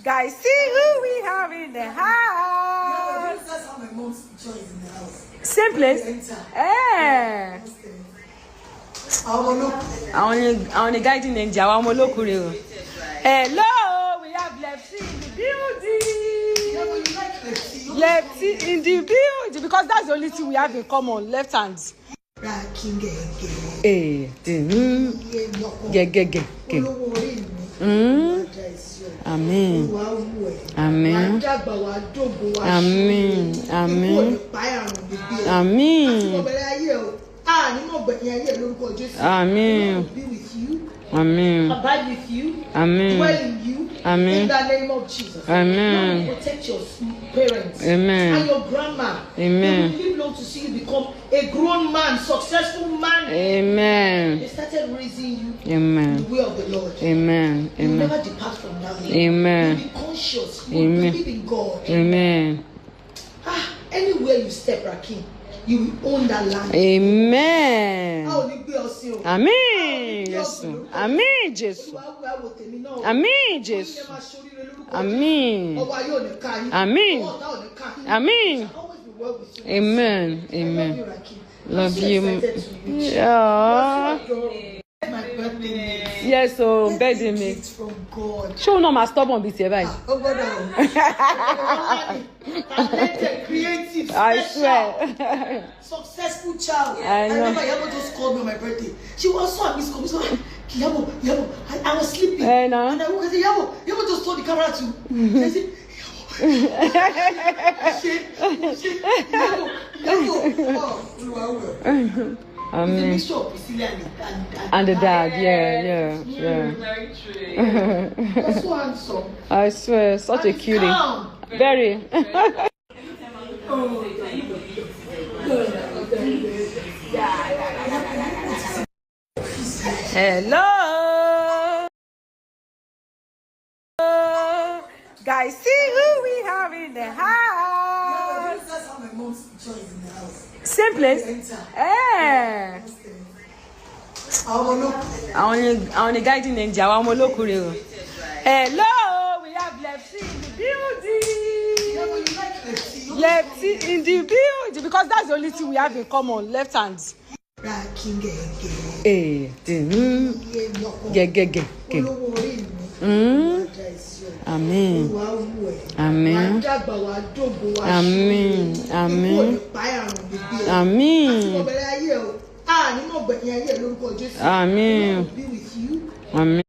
Guys, see who we have in the house. That's how my mom's picture is in the house. Same place? Eh. I only guiding in Hello, we have Lefty in the building. Lefty in the building because that's the only thing we have in common. Left hands. Eh. Amen. Amen. Amen. Amen. Amen. Amen. Amen. Abide with you. Amen. Dwell in you. Amen. In the name of Jesus. Amen. Lord, protect your parents. Amen. And your grandma. Amen. They will live long to see you become a grown man, successful man. Amen. They started raising you Amen. in the way of the Lord. Amen. You will Amen. never depart from that way. Amen. You will be conscious. You will Amen. believe in God. Amen. Anywhere you step, Rahkeem, you will own that land. Amen. Amen. Yes. Amen. Jesus. Amen. Jesus. Amen. Amen. Amen. Amen. Amen. Love you. Yeah. Yes, so birthday me. Show no my stubborn bit here, right? Creative, I swear. successful child. I know. remember Iyabo just called me on my birthday. She was so at Miss Kobe. So Iyabo, I was sleeping. I know. And I woke up and said, Iyabo just told the camera to. I said, Iyabo. Amen. And the dad, yeah. Very true. That's so handsome. I swear, such a cutie. Very. Hello. Guys, see who we have in the house. That's how my mom's picture is in the house. Same place? Eh. I only guiding in Hello, we have Lefty in the building. Lefty in the building because that's the only thing we have in common. Left hands. Eh. Amen. Amen. Amen. Amen. Amen. Amen. Amen.